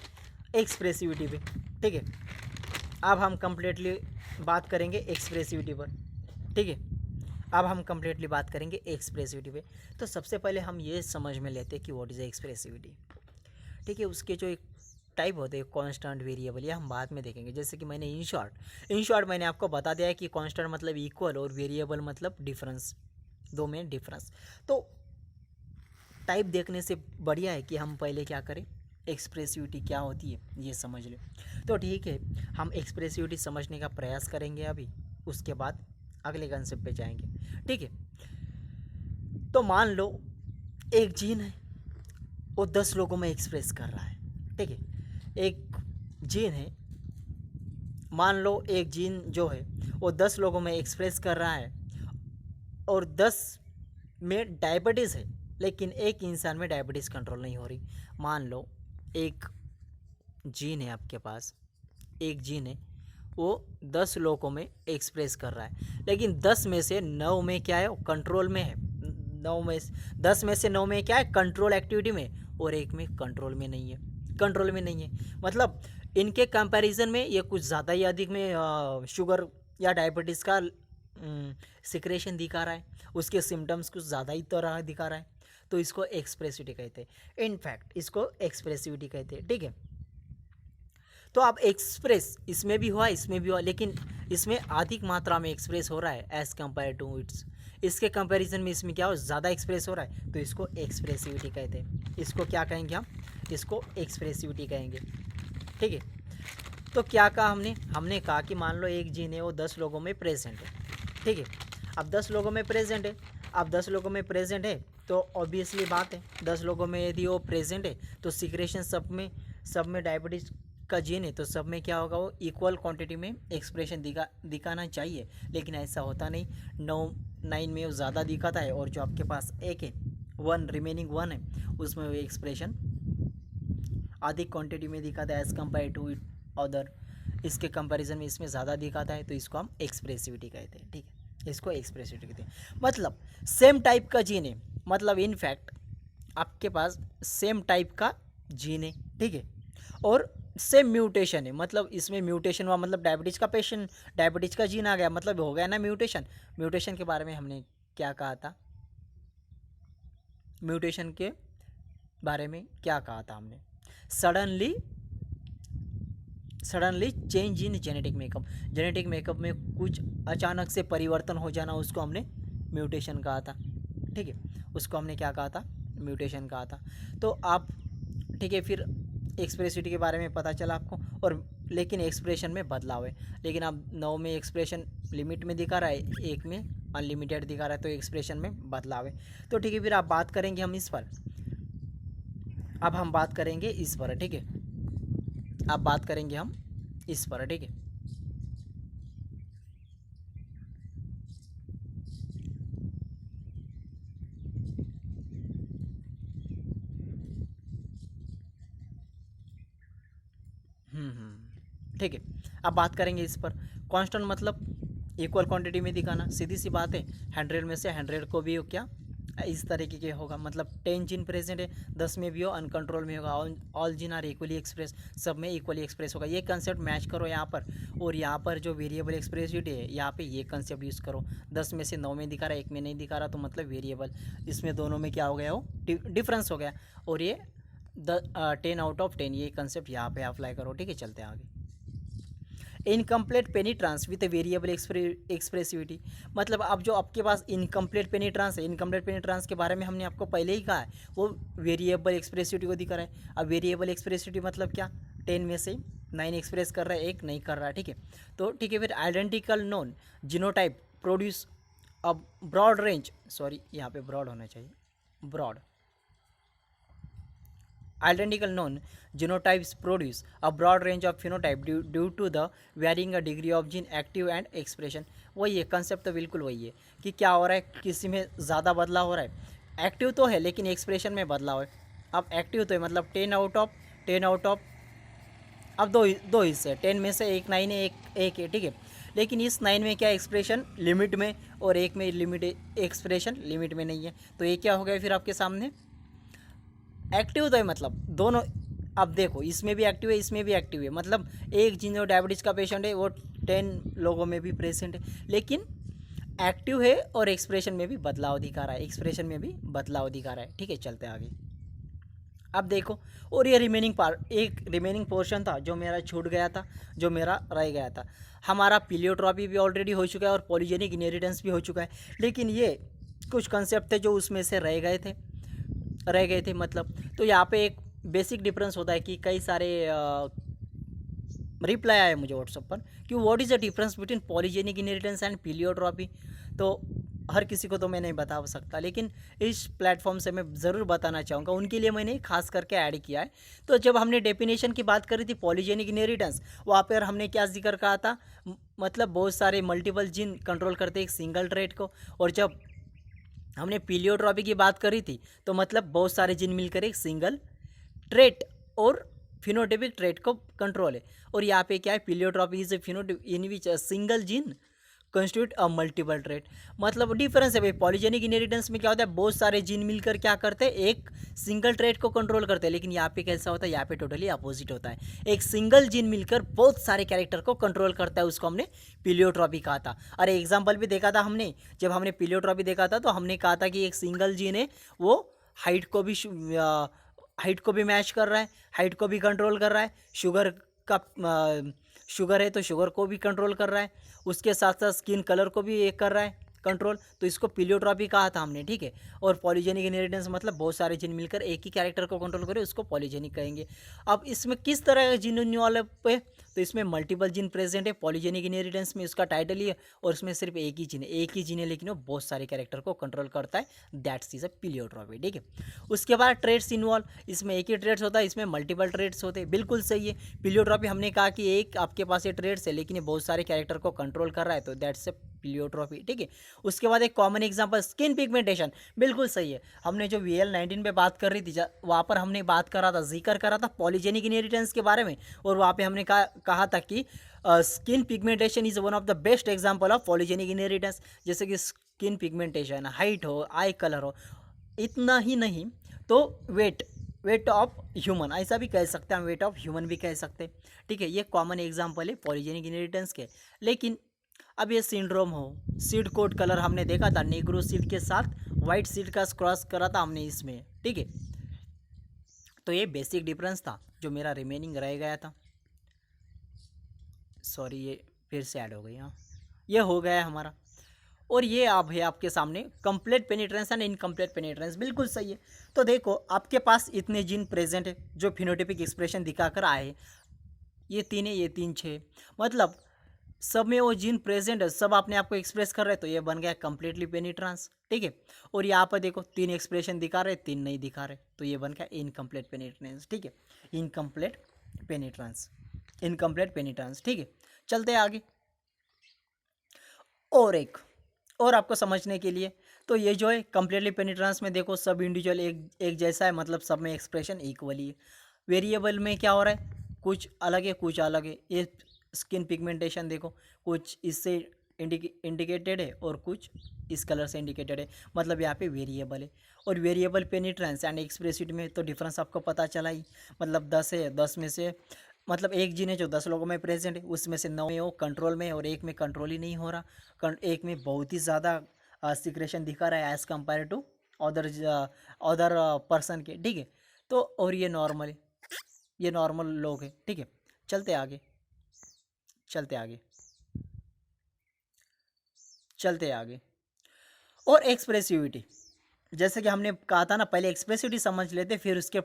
एक्सप्रेसिविटी पे, ठीक है। अब हम कंप्लीटली बात करेंगे एक्सप्रेसिविटी पर, ठीक है। अब हम कंप्लीटली बात करेंगे एक्सप्रेसिविटी पे। तो सबसे पहले हम ये समझ में लेते हैं कि व्हाट इज़ एक्सप्रेसिविटी, ठीक है। उसके जो एक टाइप होते हैं कांस्टेंट, वेरिएबल, ये हम बाद में देखेंगे। जैसे कि मैंने इन शॉर्ट मैंने आपको बता दिया है कि कांस्टेंट मतलब इक्वल और वेरिएबल मतलब डिफरेंस, दो में डिफरेंस। तो टाइप देखने से बढ़िया है कि हम पहले क्या करें, एक्सप्रेसिविटी क्या होती है ये समझ लें। तो ठीक है, हम एक्सप्रेसिविटी समझने का प्रयास करेंगे अभी, उसके बाद अगले कंसेप्ट पे जाएंगे, ठीक है। तो मान लो एक जीन है वो 10 लोगों में एक्सप्रेस कर रहा है, ठीक है। एक जीन है मान लो एक जीन जो है वो 10 लोगों में एक्सप्रेस कर रहा है और 10 में डायबिटीज़ है, लेकिन एक इंसान में डायबिटीज़ कंट्रोल नहीं हो रही। मान लो एक जीन है आपके पास, एक जीन है वो 10 लोगों में एक्सप्रेस कर रहा है, लेकिन 10 में से 9 में क्या है, वो कंट्रोल में है। 10 में से 9 में क्या है, कंट्रोल एक्टिविटी में, और एक में कंट्रोल में नहीं है। कंट्रोल में नहीं है मतलब इनके कंपैरिजन में ये कुछ ज़्यादा ही अधिक में शुगर या डायबिटीज़ का सिक्रेशन दिखा रहा है, उसके सिम्टम्स कुछ ज़्यादा ही तरह दिखा रहा है, तो इसको एक्सप्रेसिविटी कहते हैं। इनफैक्ट इसको एक्सप्रेसिविटी कहते हैं, ठीक है। तो आप एक्सप्रेस इसमें भी हुआ, इसमें भी हुआ, लेकिन इसमें अधिक मात्रा में एक्सप्रेस हो रहा है एज़ कम्पेयर टू इट्स, इसके कंपैरिजन में इसमें क्या हो, ज़्यादा एक्सप्रेस हो रहा है, तो इसको एक्सप्रेसिविटी कहते हैं। इसको क्या कहेंगे हम, इसको एक्सप्रेसिविटी कहेंगे, ठीक है। तो क्या कहा हमने कहा कि मान लो एक जीन है वो 10 लोगों में प्रेजेंट है, ठीक है। अब 10 लोगों में प्रेजेंट है, अब 10 लोगों में प्रेजेंट है तो ऑब्वियसली बात है 10 लोगों में यदि वो प्रेजेंट है तो सिक्रेशन सब में डायबिटीज़ का जीन है तो सब में क्या होगा, वो इक्वल क्वांटिटी में एक्सप्रेशन दिखाना चाहिए, लेकिन ऐसा होता नहीं। 9 में वो ज़्यादा दिखाता है और जो आपके पास एक है 1 रिमेनिंग 1 है उसमें वो एक्सप्रेशन अधिक क्वांटिटी में दिखाता है as compare to it other, इसके कंपैरिजन में इसमें ज़्यादा दिखाता है, तो इसको हम एक्सप्रेसिविटी कहते हैं, ठीक है। इसको एक्सप्रेसिविटी कहते हैं, मतलब सेम टाइप का जीन है, मतलब इनफैक्ट आपके पास सेम टाइप का जीन है, ठीक है, और सेम म्यूटेशन है, मतलब इसमें म्यूटेशन हुआ, मतलब डायबिटीज़ का पेशेंट, डायबिटीज़ का जीन आ गया, मतलब हो गया ना म्यूटेशन। म्यूटेशन के बारे में हमने क्या कहा था, म्यूटेशन के बारे में क्या कहा था हमने, suddenly change in genetic makeup, genetic makeup में कुछ अचानक से परिवर्तन हो जाना, उसको हमने म्यूटेशन कहा था, ठीक है। उसको हमने क्या कहा था, म्यूटेशन कहा था। तो आप, ठीक है, फिर एक्सप्रेसिविटी के बारे में पता चला आपको, और लेकिन एक्सप्रेशन में बदलाव है, लेकिन अब 9 में एक्सप्रेशन लिमिट में दिखा रहा है, एक में अनलिमिटेड दिखा रहा है, तो एक्सप्रेशन में बदलाव है। तो ठीक है, फिर आप बात करेंगे हम इस पर, अब हम बात करेंगे इस पर, ठीक है, अब बात करेंगे हम इस पर, ठीक है। ठीक है, अब बात करेंगे इस पर। कांस्टेंट मतलब इक्वल क्वांटिटी में दिखाना, सीधी सी बात है। 100 में से 100 को भी क्या इस तरीके के होगा, मतलब 10 जीन प्रेजेंट है, 10 में भी हो, अनकंट्रोल में होगा, all gene are equally express, सब में इक्वली एक्सप्रेस होगा। ये कंसेप्ट मैच करो यहाँ पर, और यहाँ पर जो वेरिएबल एक्सप्रेसिविटी है यहाँ पे ये कंसेप्ट यूज़ करो। 10 में से 9 में दिखा रहा है, 1 में नहीं दिखा रहा, तो मतलब वेरिएबल, इसमें दोनों में क्या हो गया, वो डिफरेंस हो गया, और ये 10 आउट ऑफ 10, ये कंसेप्ट यहाँ पे अप्लाई करो, ठीक है। चलते हैं आगे। इनकम्प्लीट पेनिट्रांस विद वेरिएबल एक्सप्रेसिविटी, मतलब अब जो आपके पास इनकम्प्लीट पेनिट्रांस है, इनकम्प्लीट पेनिट्रांस के बारे में हमने आपको पहले ही कहा है, वो वेरिएबल एक्सप्रेसिविटी को दिखा रहा है। अब वेरिएबल एक्सप्रेसिविटी मतलब क्या, 10 में से 9 एक्सप्रेस कर रहा है, 1 नहीं कर रहा है, ठीक है। तो ठीक है, फिर आइडेंटिकल नॉन जीनोटाइप प्रोड्यूस अब ब्रॉड रेंज, सॉरी यहाँ पे ब्रॉड होना चाहिए, broad, identical known genotypes produce a broad range of phenotype due to the varying a degree of gene active and expression। वही है कंसेप्ट, तो बिल्कुल वही है कि क्या हो रहा है, किसी में ज़्यादा बदलाव हो रहा है, एक्टिव तो है लेकिन एक्सप्रेशन में बदलाव है। अब एक्टिव तो है मतलब 10 आउट ऑफ अब दो हिस्से, 10 में से एक 9 है, एक है, ठीक है। लेकिन इस 9 में क्या एक्सप्रेशन लिमिट में, और एक में लिमिट एक्सप्रेशन लिमिट में नहीं है, तो ये क्या हो गया फिर आपके सामने, एक्टिव तो है, मतलब दोनों। अब देखो इसमें भी एक्टिव है, इसमें भी एक्टिव है, मतलब एक जिन जो डायबिटीज़ का पेशेंट है वो 10 लोगों में भी प्रेजेंट है, लेकिन एक्टिव है और एक्सप्रेशन में भी बदलाव दिखा रहा है, एक्सप्रेशन में भी बदलाव दिखा रहा है, ठीक है। चलते आगे। अब देखो, और ये रिमेनिंग पार्ट, एक रिमेनिंग पोर्शन था जो मेरा छूट गया था, जो मेरा रह गया था। हमारा पीलियोट्रॉपी भी ऑलरेडी हो चुका है और पॉलीजेनिक इनहेरिटेंस भी हो चुका है, लेकिन ये कुछ कंसेप्ट थे जो उसमें से रह गए थे मतलब। तो यहाँ पे एक बेसिक डिफरेंस होता है कि कई सारे रिप्लाई आए मुझे व्हाट्सएप पर कि what is the difference between polygenic inheritance and pleiotropy. तो हर किसी को तो मैं नहीं बता सकता, लेकिन इस प्लेटफॉर्म से मैं ज़रूर बताना चाहूँगा, उनके लिए मैंने खास करके ऐड किया है। तो जब हमने डेफिनेशन की बात करी थी पॉलीजेनिक इनहेरिटेंस, वहाँ पर हमने क्या जिक्र कहा था, मतलब बहुत सारे मल्टीपल जीन कंट्रोल करते एक सिंगल ट्रेट को। और जब हमने पीलियोट्रॉपी की बात करी थी तो मतलब बहुत सारे जीन मिलकर एक सिंगल ट्रेट और फिनोटाइपिक ट्रेट को कंट्रोल है। और यहाँ पे क्या है, pleiotropy is a phenotype in which a single gene constitute a multiple trait. मतलब डिफरेंस है भाई, पॉलीजेनिक इनहेरिटेंस में क्या होता है, बहुत सारे जीन मिलकर क्या करते हैं, एक सिंगल ट्रेट को कंट्रोल करते हैं। लेकिन यहाँ पे कैसा होता है, यहाँ पे टोटली अपोजिट होता है, एक सिंगल जीन मिलकर बहुत सारे कैरेक्टर को कंट्रोल करता है, उसको हमने पीलियोट्रॉपी कहा था। अरे एग्जाम्पल भी देखा था हमने, जब हमने पीलियोट्रॉपी देखा था तो हमने कहा था कि एक सिंगल जीन है, वो हाइट को भी हाइट को भी मैच कर रहा है, हाइट को भी कंट्रोल कर रहा है, शुगर का शुगर है तो शुगर को भी कंट्रोल कर रहा है, उसके साथ साथ स्किन कलर को भी एक कर रहा है कंट्रोल, तो इसको पीलियोट्रॉपी कहा था हमने, ठीक है। और पॉलीजेनिक इनहेरिटेंस मतलब बहुत सारे जीन मिलकर एक ही कैरेक्टर को कंट्रोल करे, उसको पॉलीजेनिक कहेंगे। अब इसमें किस तरह का जीन इन्वॉल्व है, तो इसमें मल्टीपल जीन प्रेजेंट है पॉलीजेनिक इनहेरिटेंस में, उसका टाइटल ही है। और इसमें सिर्फ एक ही जीन है, लेकिन वो बहुत सारे कैरेक्टर को कंट्रोल करता है, दैट्स इज अ पीलियोट्रॉपी, ठीक है। उसके बाद ट्रेड्स इन्वॉल्व, इसमें एक ही ट्रेड्स होता है, इसमें मल्टीपल ट्रेड्स होते हैं, बिल्कुल सही है। पीलियोट्रॉपी हमने कहा कि एक आपके पास ये ट्रेड्स है, लेकिन ये बहुत सारे कैरेक्टर को कंट्रोल कर रहा है, तो दैट्स ए पीलियोट्रॉपी, ठीक है। उसके बाद एक कॉमन एग्जांपल स्किन पिगमेंटेशन, बिल्कुल सही है। हमने जो VL-19 पे बात कर रही थी, वहाँ पर हमने बात करा था, जिक्र करा था पॉलीजेनिक इनहेरिटेंस के बारे में, और वहाँ पे हमने कहा था कि skin pigmentation is one of the best example of polygenic inheritance. जैसे कि स्किन पिगमेंटेशन, हाइट हो, आई कलर हो, इतना ही नहीं तो वेट ऑफ ह्यूमन, ऐसा भी कह सकते हैं हम, वेट ऑफ ह्यूमन भी कह सकते हैं, ठीक है। ये कॉमन एग्जांपल है पॉलीजेनिक इनहेरिटेंस के। लेकिन अब ये सिंड्रोम हो, सीड कोड कलर हमने देखा था, नेग्रो सीड के साथ वाइट सीड का क्रॉस करा था हमने इसमें, ठीक है। तो ये बेसिक डिफरेंस था जो मेरा रिमेनिंग रह गया था, सॉरी ये फिर से ऐड हो गई, हाँ ये हो गया हमारा। और ये अब है आपके सामने कंप्लीट पेनिट्रेंस एंड इनकम्प्लीट पेनिट्रेंस, बिल्कुल सही है। तो देखो आपके पास इतने जीन प्रेजेंट है जो फिनोटाइपिक एक्सप्रेशन दिखाकर आए हैं, ये 3 है, ये 3 6, मतलब सब में वो जीन प्रेजेंट है, सब अपने आप को एक्सप्रेस कर रहे हैं, तो ये बन गया कंप्लीटली पेनिट्रांस, ठीक है। और यहाँ पर देखो 3 एक्सप्रेशन दिखा रहे, 3 नहीं दिखा रहे, तो ये बन गया इनकम्प्लीट पेनिट्रेंस, ठीक है। इनकम्प्लीट पेनिट्रांस, इनकम्प्लीट पेनिट्रांस, ठीक है। चलते हैं आगे। और एक और आपको समझने के लिए, तो ये जो है कंप्लीटली पेनिट्रांस में देखो सब इंडिविजुअल एक जैसा है, मतलब सब में एक्सप्रेशन इक्वली है। वेरिएबल में क्या हो रहा है, कुछ अलग है कुछ अलग है। ये स्किन पिगमेंटेशन देखो, कुछ इससे इंडिकेटेड है और कुछ इस कलर से इंडिकेटेड है, मतलब यहाँ पे वेरिएबल है। और वेरिएबल पेनिट्रेंस एंड एक्सप्रेसिविटी में तो डिफरेंस आपको पता चला ही, मतलब 10 है, 10 में से मतलब एक जीन है जो 10 लोगों में प्रेजेंट है, उसमें से 9 में वो कंट्रोल में है और एक में कंट्रोल ही नहीं हो रहा, एक में बहुत ही ज़्यादा सिक्रेशन दिखा रहा है as compare to other other person के, ठीक है। तो और ये नॉर्मल है, ये नॉर्मल लोग है, ठीक है। चलते आगे, चलते आगे, चलते आगे। और एक्सप्रेसिविटी, जैसे कि हमने कहा था ना, पहले एक्सप्रेसिविटी समझ लेते फिर उसके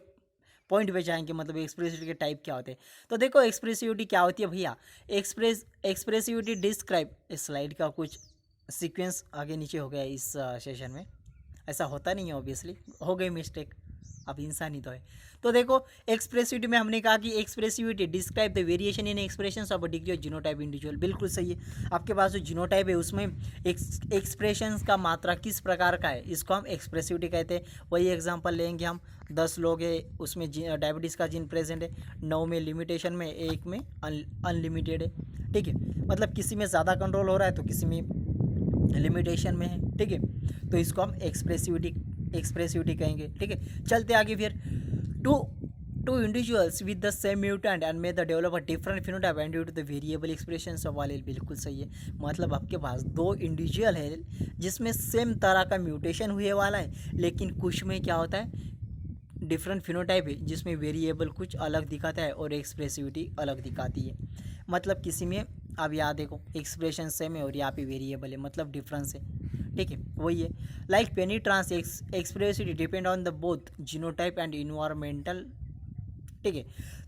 पॉइंट पे जाएंगे, मतलब एक्सप्रेसिविटी के टाइप क्या होते हैं। तो देखो एक्सप्रेसिविटी क्या होती है भैया, एक्सप्रेसिविटी डिस्क्राइब, इस स्लाइड का कुछ सीक्वेंस आगे नीचे हो गया इस सेशन में, ऐसा होता नहीं है ऑब्वियसली, हो गई मिस्टेक, अब इंसान ही तो है। तो देखो एक्सप्रेसिविटी में हमने कहा कि expressivity describe the variation in expressions of a degree of genotype individual, बिल्कुल सही है। आपके पास जो जीनोटाइप है उसमें एक्सप्रेशंस का मात्रा किस प्रकार का है, इसको हम एक्सप्रेसिविटी कहते हैं। वही एग्जांपल लेंगे हम, 10 लोग हैं उसमें डायबिटीज़ का जीन प्रेजेंट है, 9 में लिमिटेशन में, एक में अनलिमिटेड है, ठीक है। मतलब किसी में ज़्यादा कंट्रोल हो रहा है तो किसी में लिमिटेशन में है, ठीक है। तो इसको हम एक्सप्रेसिविटी कहेंगे, ठीक है। चलते आगे फिर, two individuals with the same mutant and may the develop a different phenotype and due to the variable expressions of allele, बिल्कुल सही है। मतलब आपके पास 2 इंडिविजुअल है जिसमें सेम तरह का म्यूटेशन हुए वाला है, लेकिन कुछ में क्या होता है डिफरेंट फिनोटाइप है, जिसमें वेरिएबल कुछ अलग दिखाता है और एक्सप्रेसिविटी अलग दिखाती है। मतलब किसी में, अब यहाँ देखो एक्सप्रेशन सेम है और यहाँ पे वेरिएबल है, मतलब डिफरेंस है, ठीक है। वही है, like penetrance expressivity depend on the both genotype and environmental, ठीक है।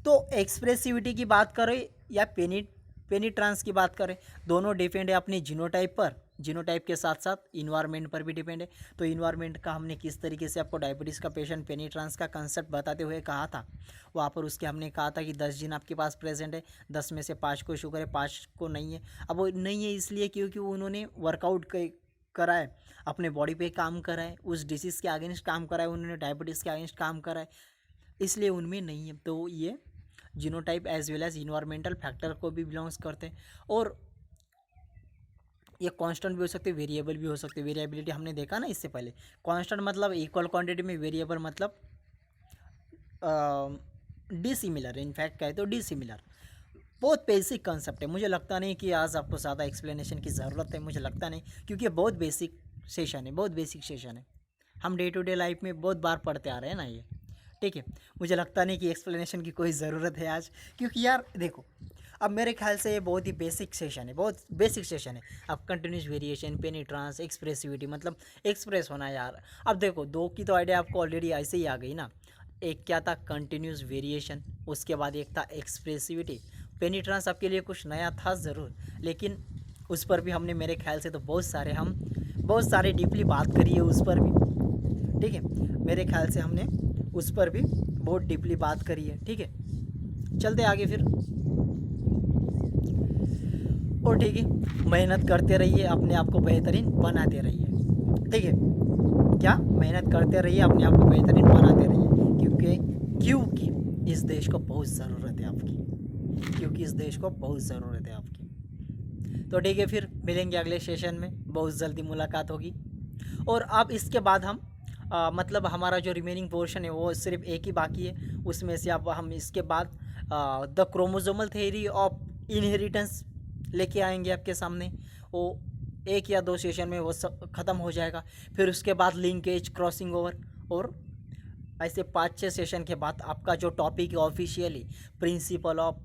तो एक्सप्रेसिविटी की बात करें या पेनिट्रांस की बात करें, दोनों डिपेंड है अपने जीनोटाइप पर, जीनोटाइप के साथ साथ इन्वायरमेंट पर भी डिपेंड है। तो इन्वायरमेंट का हमने किस तरीके से आपको डायबिटीज़ का पेशेंट पेनिट्रांस का कंसेप्ट बताते हुए कहा था, वहाँ पर उसके हमने कहा था कि 10 जीन आपके पास प्रेजेंट है, 10 में से 5 को शुगर है, 5 को नहीं है। अब वो नहीं है इसलिए क्योंकि उन्होंने वर्कआउट करा है, अपने बॉडी पे काम करा है, उस डिसीज़ के अगेंस्ट काम करा है, उन्होंने डायबिटीज़ के अगेंस्ट काम करा है, इसलिए उनमें नहीं है। तो ये genotype as well as environmental factor को भी बिलोंग्स करते हैं। और ये कांस्टेंट भी हो सकते हैं, वेरिएबल भी हो सकते हैं। वेरिएबिलिटी हमने देखा ना इससे पहले। कांस्टेंट मतलब इक्वल क्वांटिटी में, वेरिएबल मतलब डिसिमिलर, इनफैक्ट कहे तो डिसिमिलर। बहुत बेसिक कंसेप्ट है, मुझे लगता नहीं कि आज आपको ज़्यादा एक्सप्लेनेशन की ज़रूरत है, मुझे लगता नहीं, क्योंकि ये बहुत बेसिक सेशन है, बहुत बेसिक सेशन है। हम डे टू डे लाइफ में बहुत बार पढ़ते आ रहे हैं ना ये, ठीक है। मुझे लगता नहीं कि एक्सप्लेनेशन की कोई ज़रूरत है आज, क्योंकि यार देखो, अब मेरे ख्याल से ये बहुत ही बेसिक सेशन है, बहुत बेसिक सेशन है। अब कंटिन्यूस वेरिएशन, पेनिट्रांस, एक्सप्रेसिविटी, मतलब एक्सप्रेस होना यार। अब देखो, दो की तो आइडिया आपको ऑलरेडी ऐसे ही आ गई ना। एक क्या था, कंटिन्यूस वेरिएशन, उसके बाद एक था एक्सप्रेसिविटी। पेनिट्रांस आपके लिए कुछ नया था ज़रूर, लेकिन उस पर भी हमने मेरे ख्याल से तो बहुत सारे डीपली बात करी है उस पर भी, ठीक है। मेरे ख्याल से हमने उस पर भी बहुत डीपली बात करी है, ठीक है। चलते आगे फिर, और ठीक है, मेहनत करते रहिए, अपने आप को बेहतरीन बनाते रहिए, ठीक है। क्या, मेहनत करते रहिए, अपने आप को बेहतरीन बनाते रहिए, क्योंकि इस देश को बहुत ज़रूरत है आपकी, क्योंकि इस देश को बहुत ज़रूरत है आपकी। तो ठीक है, फिर मिलेंगे अगले सेशन में, बहुत जल्दी मुलाकात होगी। और अब इसके बाद हम मतलब हमारा जो रिमेनिंग पोर्शन है वो सिर्फ एक ही बाकी है, उसमें से अब हम इसके बाद the chromosomal theory of inheritance लेके आएंगे आपके सामने। वो 1 या 2 सेशन में वो सब ख़त्म हो जाएगा। फिर उसके बाद लिंकेज, क्रॉसिंग ओवर, और ऐसे 5-6 सेशन के बाद आपका जो टॉपिक है officially principle of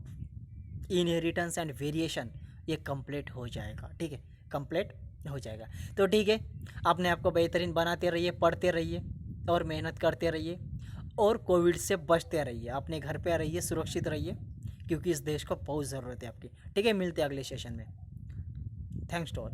inheritance and variation, ये कंप्लीट हो जाएगा, ठीक है, कंप्लीट हो जाएगा। तो ठीक है, अपने आप को बेहतरीन बनाते रहिए, पढ़ते रहिए और मेहनत करते रहिए, और कोविड से बचते रहिए, अपने घर पे रहिए, सुरक्षित रहिए, क्योंकि इस देश को बहुत ज़रूरत है आपकी, ठीक है। मिलते हैं अगले सेशन में। Thanks to all.